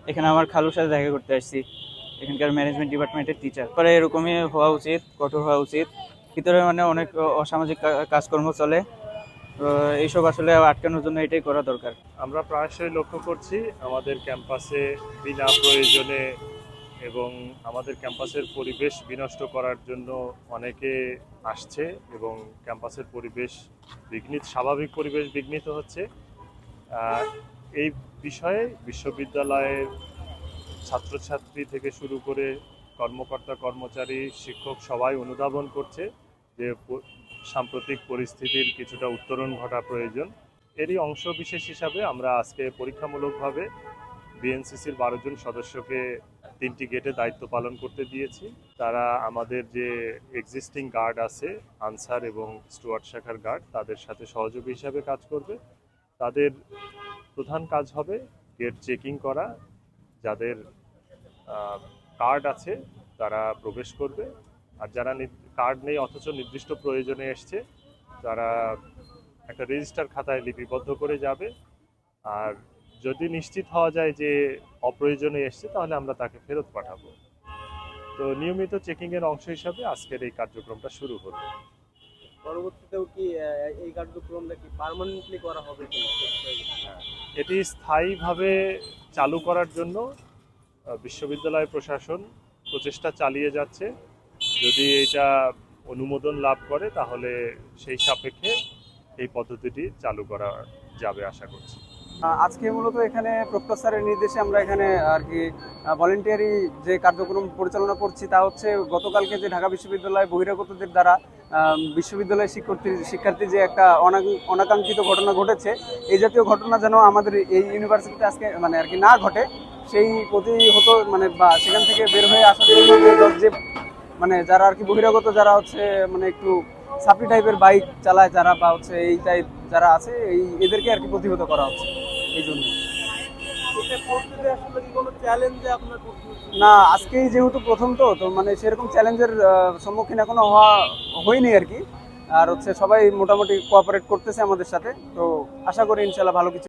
এখানে আমার খালুর সাথে দেখা করতে আসছি, এখানকার ম্যানেজমেন্ট ডিপার্টমেন্টের টিচার। পরে এরকমই হওয়া উচিত, কঠোর হওয়া উচিত। ভিতরে মানে অনেক অসামাজিক কাজকর্ম চলে, তো এইসব আসলে আটকানোর জন্য এটাই করা দরকার। আমরা প্রায়শই লক্ষ্য করছি আমাদের ক্যাম্পাসে বিনা প্রয়োজনে এবং আমাদের ক্যাম্পাসের পরিবেশ বিনষ্ট করার জন্য অনেকে আসছে এবং ক্যাম্পাসের পরিবেশ স্বাভাবিক পরিবেশ বিঘ্নিত হচ্ছে। আহ, এই বিষয়ে বিশ্ববিদ্যালয়ের ছাত্রছাত্রী থেকে শুরু করে কর্মকর্তা কর্মচারী শিক্ষক সবাই অনুধাবন করছে যে সাম্প্রতিক পরিস্থিতির কিছুটা উত্তরণ ঘটা প্রয়োজন। এরই অংশ বিশেষ হিসাবে আমরা আজকে পরীক্ষামূলকভাবে বিএনসিসির 12 জন সদস্যকে 3টি গেটে দায়িত্ব পালন করতে দিয়েছি। তারা আমাদের যে এক্সিস্টিং গার্ড আছে, আনসার এবং স্টুয়ার্ড শাখার গার্ড, তাদের সাথে সহযোগী হিসাবে কাজ করবে। তাদের প্রধান কাজ হবে গেট চেকিং করা। যাদের কার্ড আছে তারা প্রবেশ করবে, আর যারা কার্ড নেই অথচ নির্দিষ্ট প্রয়োজনে এসছে তারা একটা রেজিস্টার খাতায় লিপিবদ্ধ করে যাবে। আর যদি নিশ্চিত হওয়া যায় যে অপ্রয়োজনে এসছে তাহলে আমরা তাকে ফেরত পাঠাবো। তো নিয়মিত চেকিংয়ের অংশ হিসাবে আজকের এই কার্যক্রমটা শুরু হলো। পরবর্তীতেও কি এই কার্যক্রমটা কি পার্মানেন্টলি করা হবে কিনা? এটি স্থায়ীভাবে চালু করার জন্য বিশ্ববিদ্যালয় প্রশাসন প্রচেষ্টা চালিয়ে যাচ্ছে। যদি এটা অনুমোদন লাভ করে তাহলে সেই সাপেক্ষে এই পদ্ধতিটি চালু করা যাবে আশা করছি। আজকে মূলত এখানে প্রক্টর স্যারের নির্দেশে আমরা এখানে আর কি ভলেন্টিয়ারি যে কার্যক্রম পরিচালনা করছি, তা হচ্ছে গতকালকে যে ঢাকা বিশ্ববিদ্যালয় বহিরাগতদের দ্বারা বিশ্ববিদ্যালয়ের শিক্ষার্থী যে একটা অনাকাঙ্ক্ষিত ঘটনা ঘটেছে, এই জাতীয় ঘটনা যেন আমাদের এই ইউনিভার্সিটিতে আজকে মানে আর কি না ঘটে, সেই প্রতিহত মানে বা সেখান থেকে বের হয়ে আসার জন্য যে মানে যারা আর কি বহিরাগত যারা হচ্ছে মানে একটু সাপড়ি টাইপের বাইক চালায় যারা বা হচ্ছে এই টাইপ যারা আছে এদেরকে আর কি প্রতিহত করা হচ্ছে এই জন্য। না, আজকেই যেহেতু প্রথম তো তো মানে সেরকম চ্যালেঞ্জের সম্মুখীন এখনো হয়নি আর কি। আর হচ্ছে সবাই মোটামুটি কোঅপারেট করতেছে আমাদের সাথে, তো আশা করি ইনশাল্লাহ ভালো কিছু